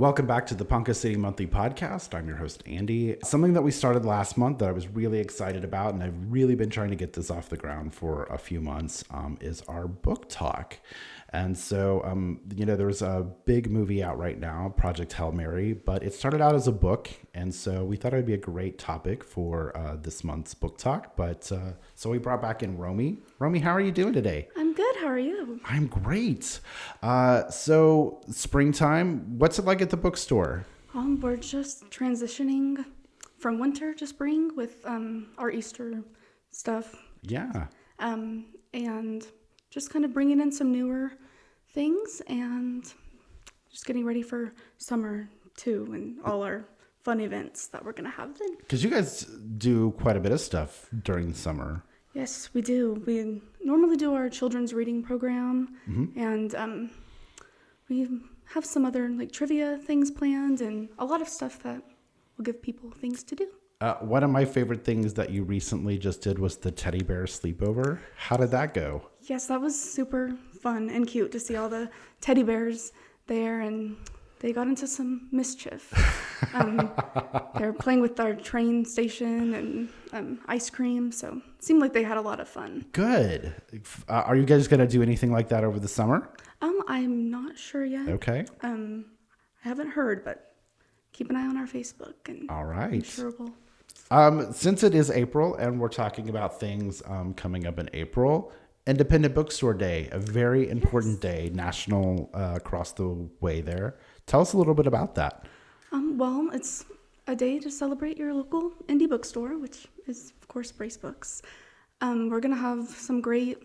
Welcome back to the Ponca City Monthly Podcast. I'm your host, Andy. Something that we started last month that I was really excited about, and I've really been trying to get this off the ground for a few months, is our book talk. And so, there's a big movie out right now, Project Hail Mary, but it started out as a book. And so we thought it would be a great topic for this month's book talk. But so we brought back in Romey. Romey, how are you doing today? I'm good. How are you? I'm great. So springtime, what's it like at the bookstore? We're just transitioning from winter to spring with our Easter stuff. Yeah. And just kind of bringing in some newer things and just getting ready for summer too and all our fun events that we're going to have then. Because you guys do quite a bit of stuff during the summer. Yes, we do. We normally do our children's reading program, and we have some other like trivia things planned and a lot of stuff that will give people things to do. One of my favorite things that you recently just did was the teddy bear sleepover. How did that go? Yes, that was super fun and cute to see all the teddy bears there, and they got into some mischief. They were playing with our train station and ice cream, so it seemed like they had a lot of fun. Good. Are you guys going to do anything like that over the summer? I'm not sure yet. Okay. I haven't heard, but keep an eye on our Facebook, and all right. I'm sure we'll... Since it is April and we're talking about things coming up in April, Independent Bookstore Day, a very important day, national across the way there. Tell us a little bit about that. Well, it's a day to celebrate your local indie bookstore, which is, of course, Brace Books. We're going to have some great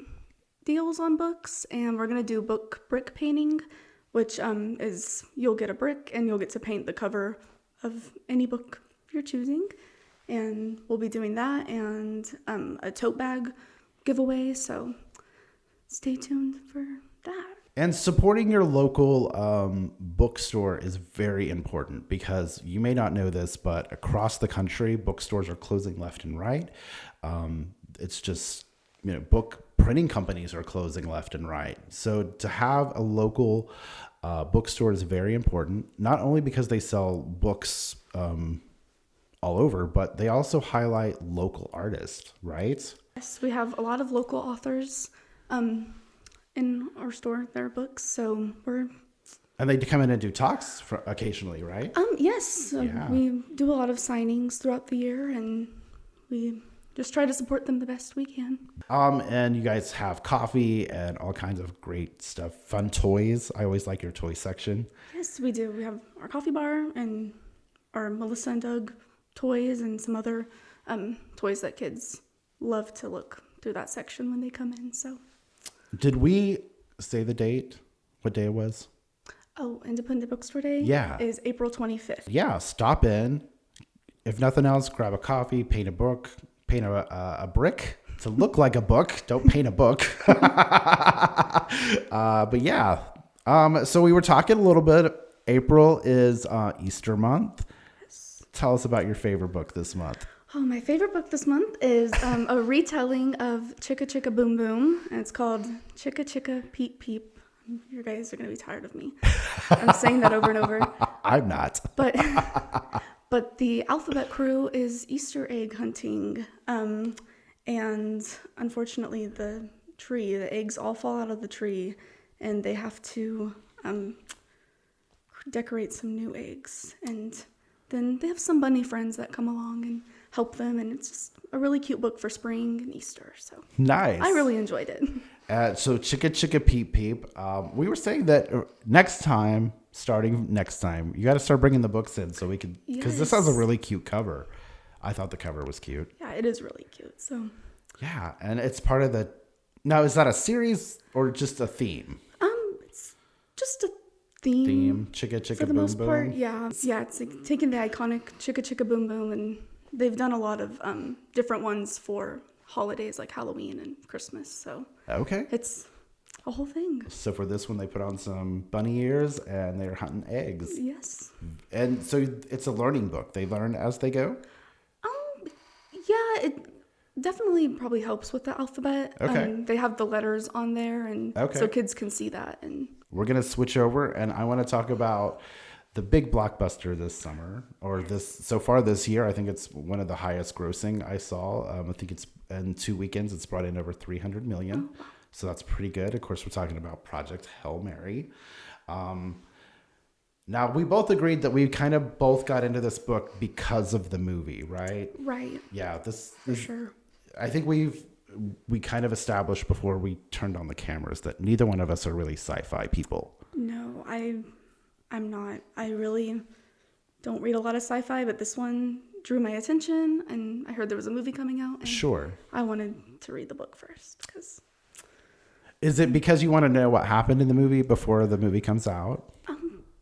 deals on books, and we're going to do book brick painting, which is you'll get a brick and you'll get to paint the cover of any book you're choosing. And we'll be doing that and a tote bag giveaway, so stay tuned for that. And supporting your local bookstore is very important because you may not know this, but across the country, bookstores are closing left and right. It's just, book printing companies are closing left and right. So to have a local bookstore is very important, not only because they sell books all over, but they also highlight local artists, right? Yes, we have a lot of local authors in our store, their books, so we're... And they come in and do talks occasionally, right? Yes, we do a lot of signings throughout the year, and we just try to support them the best we can. And you guys have coffee and all kinds of great stuff, fun toys. I always like your toy section. Yes, we do. We have our coffee bar and our Melissa and Doug toys and some other toys that kids love to look through that section when they come in. So, did we say the date? What day it was? Oh, Independent Bookstore Day? Yeah. Is April 25th. Yeah, stop in. If nothing else, grab a coffee, paint a book, paint a brick to look like a book. Don't paint a book. But yeah. So we were talking a little bit. April is Easter month. Tell us about your favorite book this month. Oh, my favorite book this month is a retelling of Chicka Chicka Boom Boom, and it's called Chicka Chicka Peep Peep. You guys are going to be tired of me. I'm saying that over and over. I'm not. But the alphabet crew is Easter egg hunting, and unfortunately the eggs all fall out of the tree, and they have to decorate some new eggs, and then they have some bunny friends that come along and help them, and it's just a really cute book for spring and Easter. So nice. I really enjoyed it. So Chicka Chicka Peep Peep. We were saying that starting next time, you got to start bringing the books in so we can, because this has a really cute cover. I thought the cover was cute. Yeah, it is really cute. So yeah, and it's part of the. Now, is that a series or just a theme? It's just a theme. Chicka Chicka for the Boom most Boom. part. Yeah, it's like taking the iconic Chicka Chicka Boom Boom, and they've done a lot of different ones for holidays like Halloween and Christmas. So okay, it's a whole thing. So for this one, they put on some bunny ears and they're hunting eggs. Yes. And so it's a learning book. They learn as they go. Yeah, it definitely probably helps with the alphabet. Okay. They have the letters on there, and okay. so kids can see that. And we're gonna switch over, and I want to talk about the big blockbuster this summer, or so far this year. I think it's one of the highest grossing I saw. I think it's in 2 weekends, it's brought in over 300 million. Oh. So that's pretty good. Of course, we're talking about Project Hail Mary. Now, we both agreed that we kind of both got into this book because of the movie, right? Right. Yeah, For sure. I think we kind of established before we turned on the cameras that neither one of us are really sci-fi people. No, I'm not. I really don't read a lot of sci-fi, but this one drew my attention, and I heard there was a movie coming out. And Sure. I wanted to read the book first, because... Is it because you want to know what happened in the movie before the movie comes out?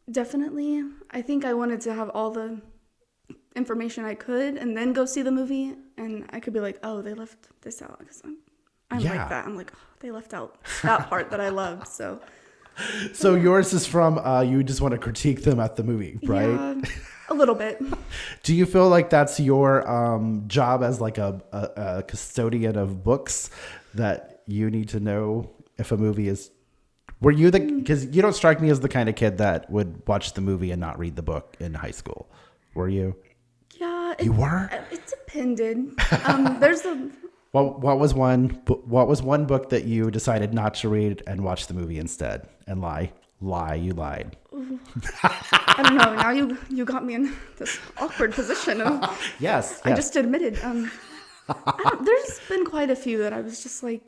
Definitely. I think I wanted to have all the information I could and then go see the movie, and I could be like, oh, they left this out, because I'm like that. I'm like, oh, they left out that part that I loved. So Yours is from you just want to critique them at the movie, right? Yeah, a little bit. Do you feel like that's your job as like a custodian of books, that you need to know if a movie is... Were you because you don't strike me as the kind of kid that would watch the movie and not read the book in high school. Were you? Yeah. You were? It depended. There's a... Well, what was one book that you decided not to read and watch the movie instead? And you lied. I don't know. Now you got me in this awkward position of... Yes. I just admitted. There's been quite a few that I was just like...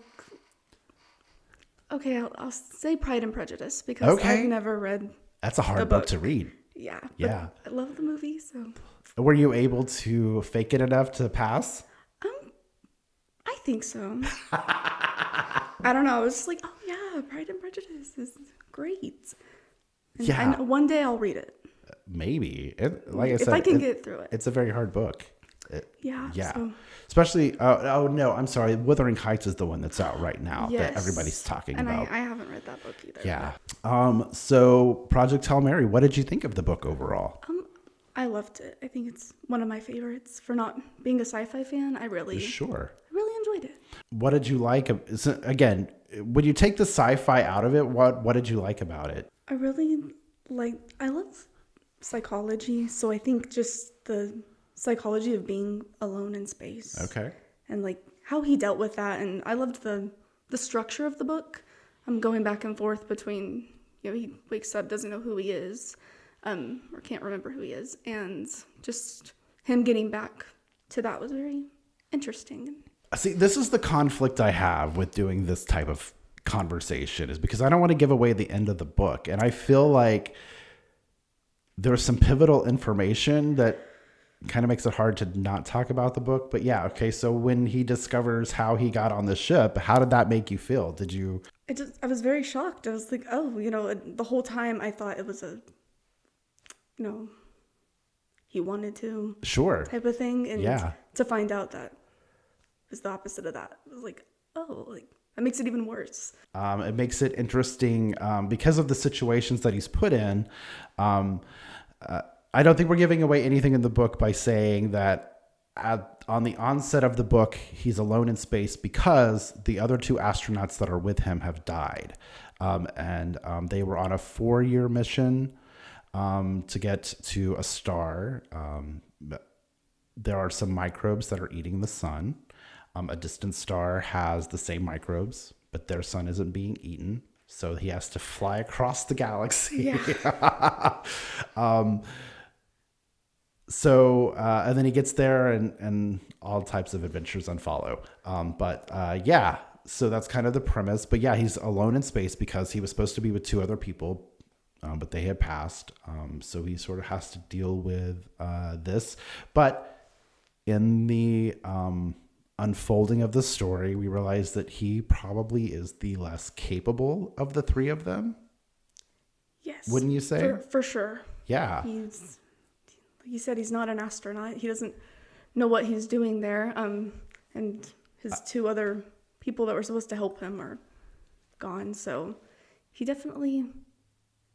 Okay, I'll say Pride and Prejudice, because I've never read... That's a hard book to read. Yeah. Yeah. I love the movie, so... Were you able to fake it enough to pass? I think so. I don't know. I was just like, oh yeah, Pride and Prejudice is great. And Yeah. I know one day I'll read it. Maybe. Like I said, if I can get through it. It's a very hard book. Yeah. So. Especially, no, I'm sorry. Wuthering Heights is the one that's out right now that everybody's talking about. And I haven't read that book either. Yeah. So Project Hail Mary, what did you think of the book overall? I loved it. I think it's one of my favorites. For not being a sci-fi fan, I really enjoyed it. What did you like? Again, when you take the sci-fi out of it, what did you like about it? I love psychology. So I think just the psychology of being alone in space. Okay. And like how he dealt with that. And I loved the structure of the book. I'm going back and forth between, he wakes up, doesn't know who he is, or can't remember who he is. And just him getting back to that was very interesting. See, this is the conflict I have with doing this type of conversation, is because I don't want to give away the end of the book. And I feel like there's some pivotal information that kind of makes it hard to not talk about the book. But yeah, okay. So when he discovers how he got on the ship, how did that make you feel? Did you... I was very shocked. I was like, oh, the whole time I thought it was a, he wanted to... Sure. Type of thing. And to find out that it was the opposite of that. I was like, oh, that makes it even worse. It makes it interesting because of the situations that he's put in. I don't think we're giving away anything in the book by saying that on the onset of the book, he's alone in space because the other two astronauts that are with him have died. And they were on a 4-year mission to get to a star. There are some microbes that are eating the sun. A distant star has the same microbes, but their sun isn't being eaten. So he has to fly across the galaxy. Yeah. And then he gets there and all types of adventures unfollow. So that's kind of the premise. But yeah, he's alone in space because he was supposed to be with 2 other people, but they had passed. So he sort of has to deal with this. But in the unfolding of the story, we realize that he probably is the less capable of the 3 of them. Yes. Wouldn't you say? For sure. Yeah. He said he's not an astronaut. He doesn't know what he's doing there. And his 2 other people that were supposed to help him are gone. So he definitely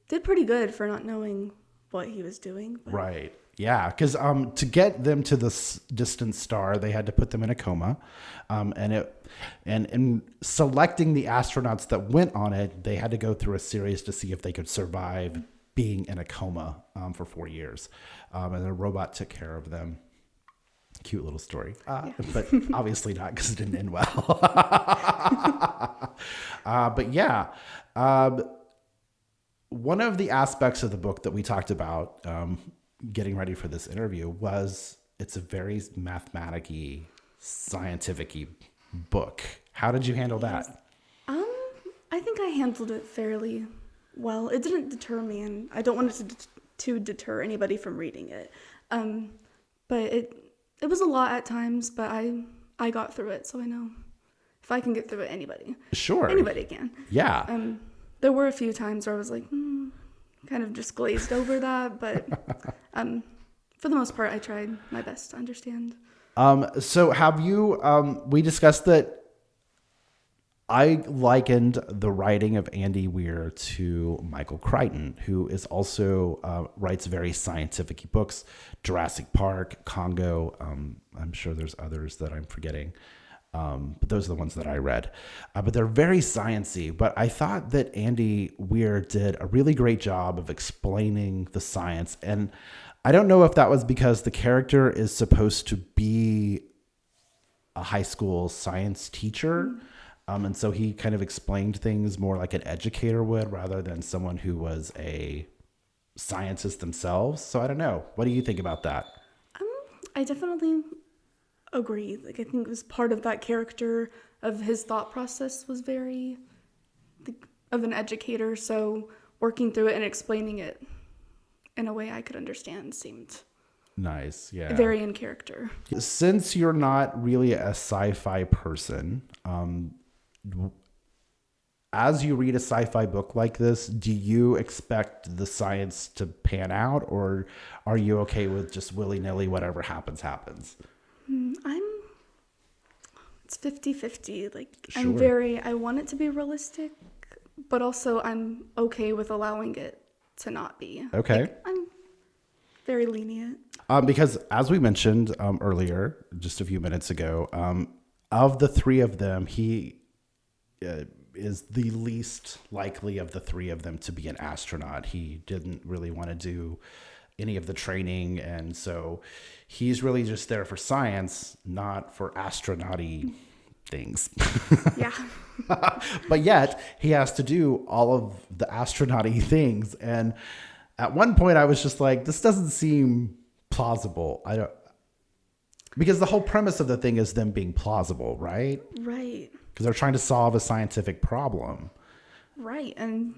did pretty good for not knowing what he was doing. But. Right. Yeah. Because to get them to this distant star, they had to put them in a coma. And in selecting the astronauts that went on it, they had to go through a series to see if they could survive being in a coma for 4 years. And a robot took care of them. Cute little story. But obviously not, because it didn't end well. But yeah. One of the aspects of the book that we talked about getting ready for this interview was it's a very mathematic-y, scientific-y book. How did you handle that? I think I handled it fairly well. It didn't deter me, and I don't want it to deter anybody from reading it. But it was a lot at times, but I got through it, so I know if I can get through it, anybody can. Yeah. There were a few times where I was like, kind of just glazed over that, but for the most part, I tried my best to understand. So have you, we discussed that I likened the writing of Andy Weir to Michael Crichton, who is also writes very scientific books, Jurassic Park, Congo. I'm sure there's others that I'm forgetting. But those are the ones that I read. But they're very science-y. But I thought that Andy Weir did a really great job of explaining the science. And I don't know if that was because the character is supposed to be a high school science teacher. And so he kind of explained things more like an educator would rather than someone who was a scientist themselves. So I don't know. What do you think about that? I definitely agree. Like, I think it was part of that character of his thought process was very of an educator. So working through it and explaining it in a way I could understand seemed nice. Yeah. Very in character. Since you're not really a sci-fi person, as you read a sci-fi book like this, do you expect the science to pan out, or are you okay with just willy-nilly whatever happens? It's 50-50. Like, Sure. I want it to be realistic, but also I'm okay with allowing it to not be. Okay. Like, I'm very lenient. Because as we mentioned earlier, just a few minutes ago, of the three of them, he is the least likely of the three of them to be an astronaut. He didn't really want to do any of the training, and so he's really just there for science, not for astronaut-y things. Yeah. But yet he has to do all of the astronaut-y things, and at one point I was just like, this doesn't seem plausible. Because the whole premise of the thing is them being plausible, right? Right. Because they're trying to solve a scientific problem. Right. And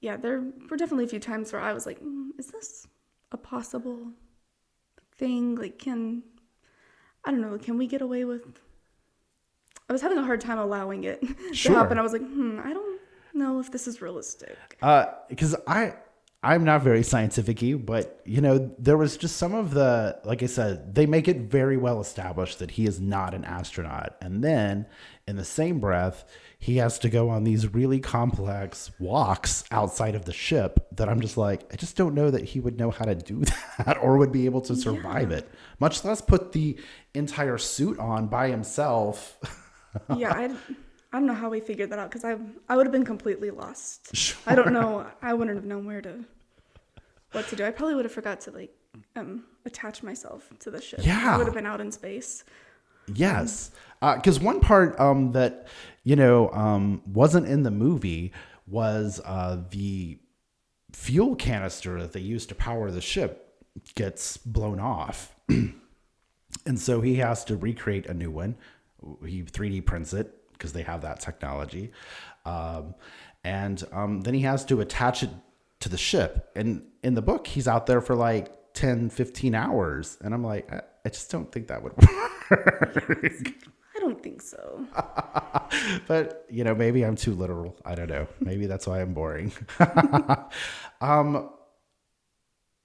yeah, there were definitely a few times where I was like, is this a possible thing? Like, can we get away with... I was having a hard time allowing it to happen. I was like, I don't know if this is realistic. Because I'm not very scientific-y, but, there was just some of the, like I said, they make it very well established that he is not an astronaut. And then in the same breath, he has to go on these really complex walks outside of the ship that I'm just like, I just don't know that he would know how to do that or would be able to survive it, much less put the entire suit on by himself. Yeah, I don't know how we figured that out, because I would have been completely lost. Sure. I don't know. I wouldn't have known what to do. I probably would have forgot to attach myself to the ship. Yeah. I would have been out in space. Yes. Because one part that, wasn't in the movie was the fuel canister that they used to power the ship gets blown off. And so he has to recreate a new one. He 3D prints it because they have that technology. And then he has to attach it to the ship. And in the book, he's out there for like 10, 15 hours. And I'm like, I just don't think that would work. I don't think so. But, maybe I'm too literal. I don't know. Maybe that's why I'm boring.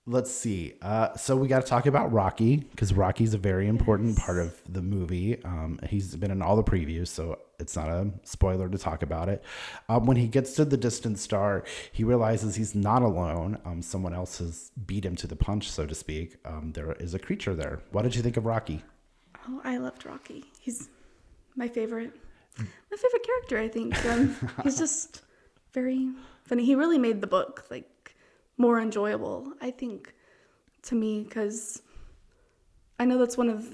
Let's see. So we got to talk about Rocky, because Rocky's a very important part of the movie. He's been in all the previews, so it's not a spoiler to talk about it. When he gets to the distant star, he realizes he's not alone. Someone else has beat him to the punch, so to speak. There is a creature there. What did you think of Rocky? Oh, I loved Rocky. He's my favorite character, I think. He's just very funny. He really made the book more enjoyable, I think, to me, because I know that's one of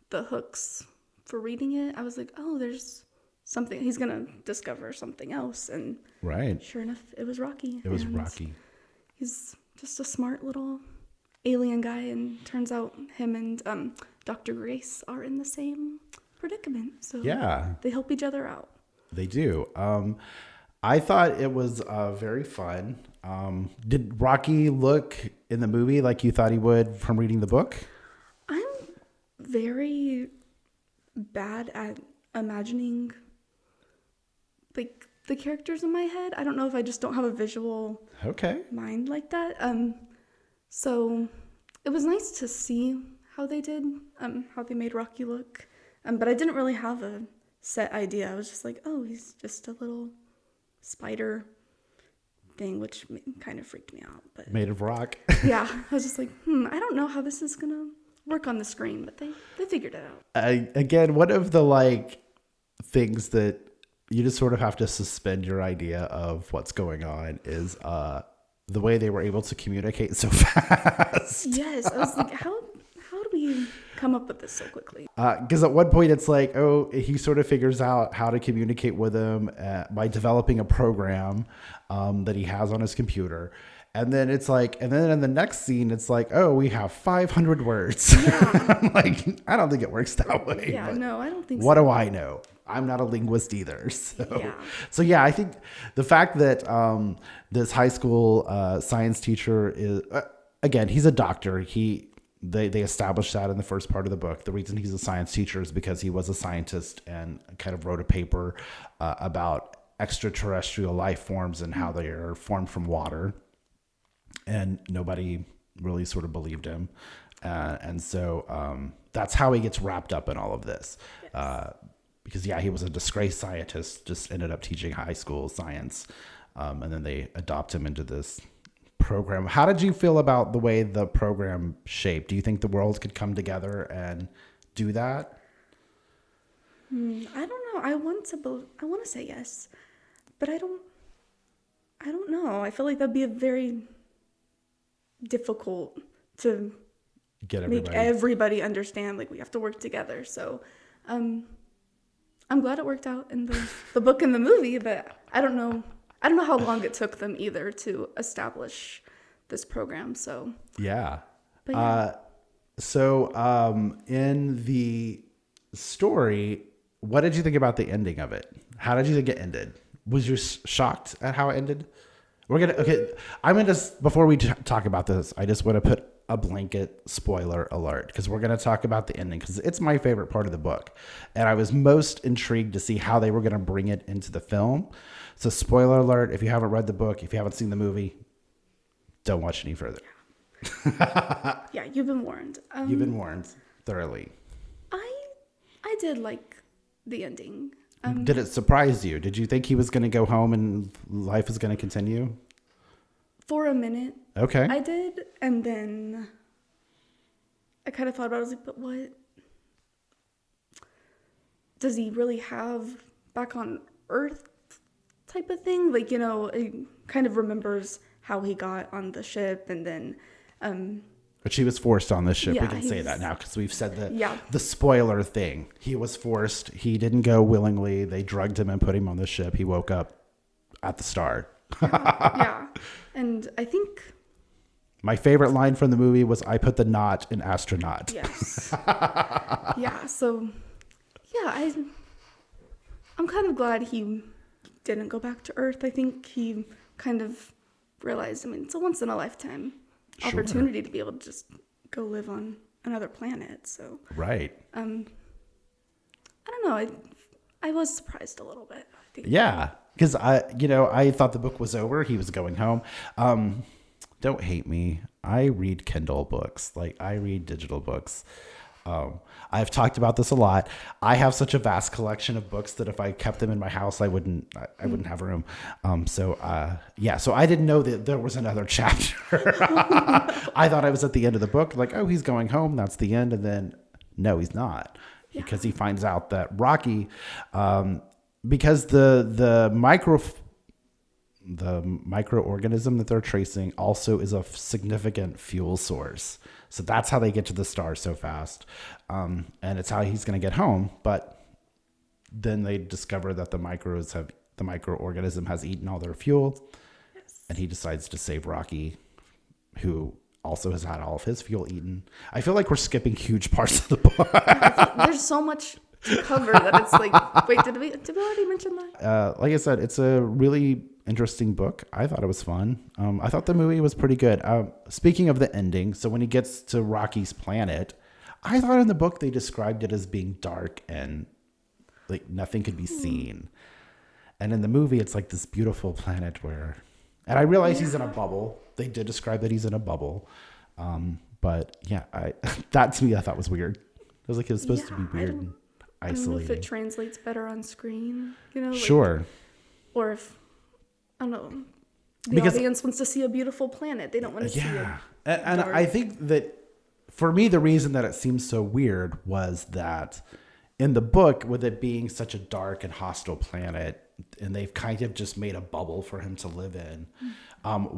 the hooks for reading it. I was like, oh, there's something, he's going to discover something else. And Right. sure enough, it was Rocky. It was And Rocky. he's just a smart little alien guy, and turns out him and Dr. Grace are in the same predicament. So Yeah, they help each other out. they do. I thought it was very fun. Did Rocky look in the movie like you thought he would from reading the book? I'm very bad at imagining like the characters in my head. I don't know if I just don't have a visual Okay. mind like that. So it was nice to see how they did, how they made Rocky look. But I didn't really have a set idea. I was just like, oh, he's just a little spider thing, which kind of freaked me out. But Made of rock. yeah, I was just like, I don't know how this is gonna work on the screen, but they figured it out. Again, one of the things that you just sort of have to suspend your idea of what's going on is the way they were able to communicate so fast. Yes, I was like, how do we come up with this so quickly? Because at one point it's like, oh, he sort of figures out how to communicate with him by developing a program that he has on his computer. And then it's like, and then in the next scene, it's like, oh, we have 500 words. Yeah. I'm like, I don't think it works that way. Yeah, but no, I don't think what so. do I know? I'm not a linguist either. Yeah. So yeah, I think the fact that this high school science teacher is, again, he's a doctor. They established that in the first part of the book. The reason he's a science teacher is because he was a scientist and kind of wrote a paper about extraterrestrial life forms and how they are formed from water. And nobody really sort of believed him. And so that's how he gets wrapped up in all of this. Yes. Because, yeah, he was a disgraced scientist, just ended up teaching high school science. And then they adopt him into this program. How did you feel about the way the program shaped? Do you think the worlds could come together and do that? I don't know. I want to say yes, but I don't know. I feel like that'd be a very difficult to make everybody understand. Like, we have to work together. So, I'm glad it worked out in the book and the movie, but I don't know how long it took them either to establish this program. So yeah. But yeah. In the story, what did you think about the ending of it? How did you think it ended? Was you shocked at how it ended? Before we talk about this, I just want to put a blanket spoiler alert, because we're going to talk about the ending, because it's my favorite part of the book. And I was most intrigued to see how they were going to bring it into the film. So spoiler alert, if you haven't read the book, if you haven't seen the movie, don't watch any further. Yeah, you've been warned. You've been warned thoroughly. I did like the ending. Did it surprise you? Did you think he was going to go home and life was going to continue? For a minute. Okay. I did, and then I kind of thought about it. I was like, but what does he really have back on Earth type of thing? Like, he kind of remembers how he got on the ship, and then But she was forced on this ship. Yeah, we can say that now because we've said Yeah. the spoiler thing. He was forced. He didn't go willingly. They drugged him and put him on the ship. He woke up at the start. Yeah. And I think, My favorite line from the movie was, "I put the knot in astronaut." yes. Yeah. So, yeah, I'm kind of glad he didn't go back to Earth. I think he kind of realized, it's a once in a lifetime Sure. opportunity to be able to just go live on another planet. So, Right. I don't know. I was surprised a little bit. I think. Yeah. Because I thought the book was over. He was going home. Don't hate me. I read Kindle books. I read digital books. I've talked about this a lot. I have such a vast collection of books that if I kept them in my house, I wouldn't have room. So I didn't know that there was another chapter. I thought I was at the end of the book. He's going home. That's the end. And then no, he's not, because he finds out that Rocky, because the the microorganism that they're tracing also is a significant fuel source. So that's how they get to the star so fast. And it's how he's going to get home. But then they discover that the microorganism has eaten all their fuel. Yes. And he decides to save Rocky, who also has had all of his fuel eaten. I feel like we're skipping huge parts of the book. There's so much to cover that it's like, wait, did we already mention that? Like I said, it's a really interesting book. I thought it was fun. I thought the movie was pretty good. Speaking of the ending, so when he gets to Rocky's planet, I thought in the book they described it as being dark and like nothing could be seen. And in the movie, it's like this beautiful planet where, and I realize he's in a bubble. They did describe that he's in a bubble. But yeah, that to me, I thought was weird. It was like it was supposed to be weird and isolated. I don't know if it translates better on screen, like, sure. Or if, I don't know, the audience wants to see a beautiful planet. They don't want to see it. And I think that for me, the reason that it seems so weird was that in the book, with it being such a dark and hostile planet, and they've kind of just made a bubble for him to live in,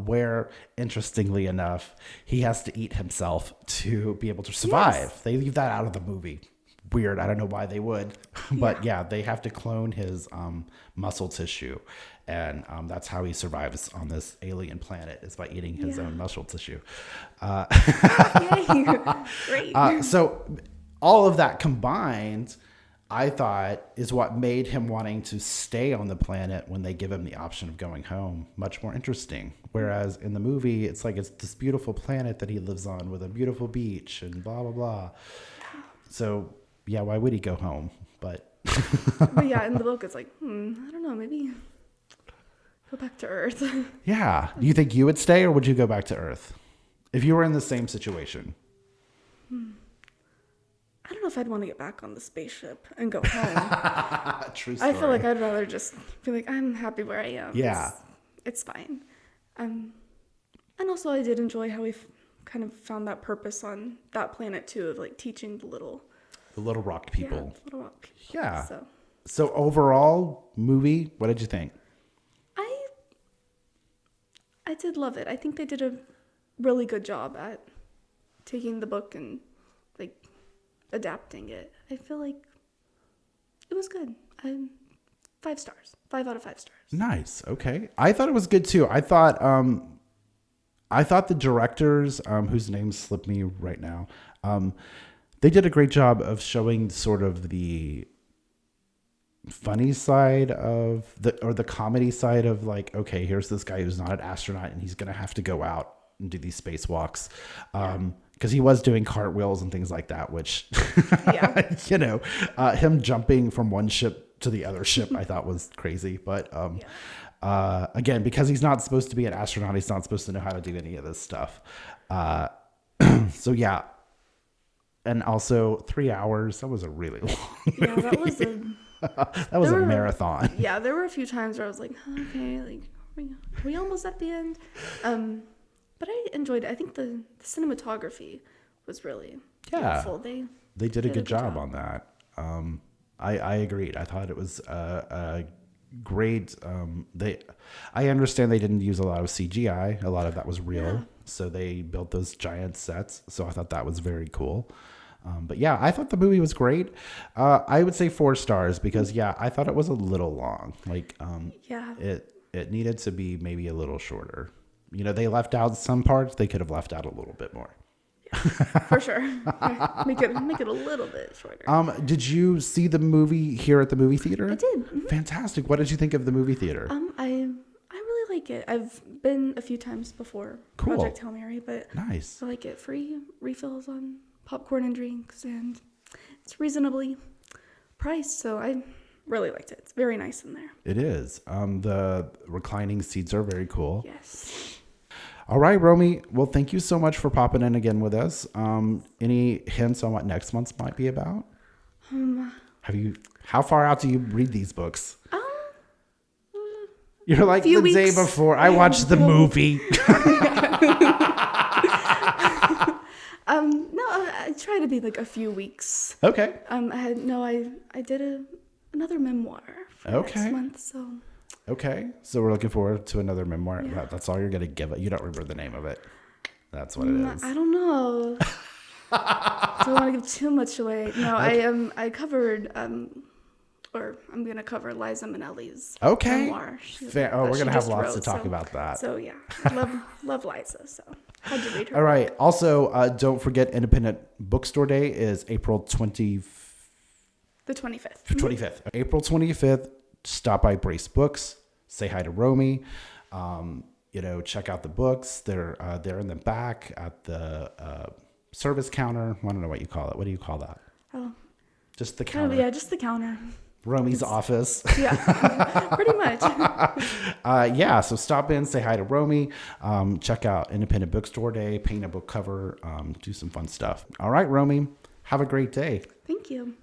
where, interestingly enough, he has to eat himself to be able to survive. Yes. They leave that out of the movie. Weird. I don't know why they would. But yeah, they have to clone his muscle tissue. And that's how he survives on this alien planet, is by eating his own muscle tissue. Yay. Great. So all of that combined, I thought, is what made him wanting to stay on the planet when they give him the option of going home much more interesting. Whereas in the movie, it's like it's this beautiful planet that he lives on with a beautiful beach and blah, blah, blah. So, yeah, why would he go home? But yeah, in the book, it's like, I don't know, maybe go back to Earth. Yeah. Do you think you would stay or would you go back to Earth if you were in the same situation? I don't know if I'd want to get back on the spaceship and go home. True story. I feel like I'd rather just be like, I'm happy where I am. Yeah. It's fine. And also I did enjoy how we kind of found that purpose on that planet too, of like teaching the little rock people. Yeah, little rock people. Yeah. So overall movie, what did you think? I did love it. I think they did a really good job at taking the book and like adapting it. I feel like it was good. 5 stars. 5 out of 5 stars. Nice. Okay. I thought it was good too. I thought the directors, whose names slip me right now, they did a great job of showing sort of the funny side of the comedy side of like, okay, here's this guy who's not an astronaut and he's going to have to go out and do these spacewalks. Because he was doing cartwheels and things like that, which, him jumping from one ship to the other ship, I thought was crazy. But again, because he's not supposed to be an astronaut, he's not supposed to know how to do any of this stuff. So yeah. And also 3 hours, that was a really long movie. Yeah, that was a marathon. Yeah, there were a few times where I was like, okay, like, are we almost at the end? But I enjoyed it. I think the cinematography was really beautiful. They did a good job on that. I agreed. I thought it was a great. I understand they didn't use a lot of CGI. A lot of that was real. So they built those giant sets. So I thought that was very cool. But yeah, I thought the movie was great. I would say 4 stars because I thought it was a little long. Like it needed to be maybe a little shorter. They left out some parts. They could have left out a little bit more. Yeah, for sure. Make it a little bit shorter. Did you see the movie here at the movie theater? I did. Mm-hmm. Fantastic. What did you think of the movie theater? I really like it. I've been a few times before. Cool. Project Hail Mary, but nice. I like it. Free refills on popcorn and drinks, and it's reasonably priced, so I really liked it. It's very nice in there. It is. The reclining seats are very cool. Yes. All right, Romey. Well, thank you so much for popping in again with us. Any hints on what next month's might be about? How far out do you read these books? You're like the weeks. Day before I watched the movie. No, I try to be like a few weeks. Okay. I did another memoir for next month, so. Okay, so we're looking forward to another memoir. That's all you're gonna give it. You don't remember the name of it. That's what it is. I don't know. Don't want to give too much away. No, okay. I covered or I'm gonna cover Liza Minnelli's memoir. We're gonna have lots to talk about that. So yeah, love Liza. So had to read her. All right. Also, don't forget Independent Bookstore Day is April 25th. The 25th. 25th. April 25th. Stop by Brace Books. Say hi to Romey. Check out the books. They're in the back at the service counter. I don't know what you call it. What do you call that? Oh, just the counter. Yeah, just the counter. Romey's office. Yeah, pretty much. So stop in, say hi to Romey, check out Independent Bookstore Day, paint a book cover, do some fun stuff. All right, Romey, have a great day. Thank you.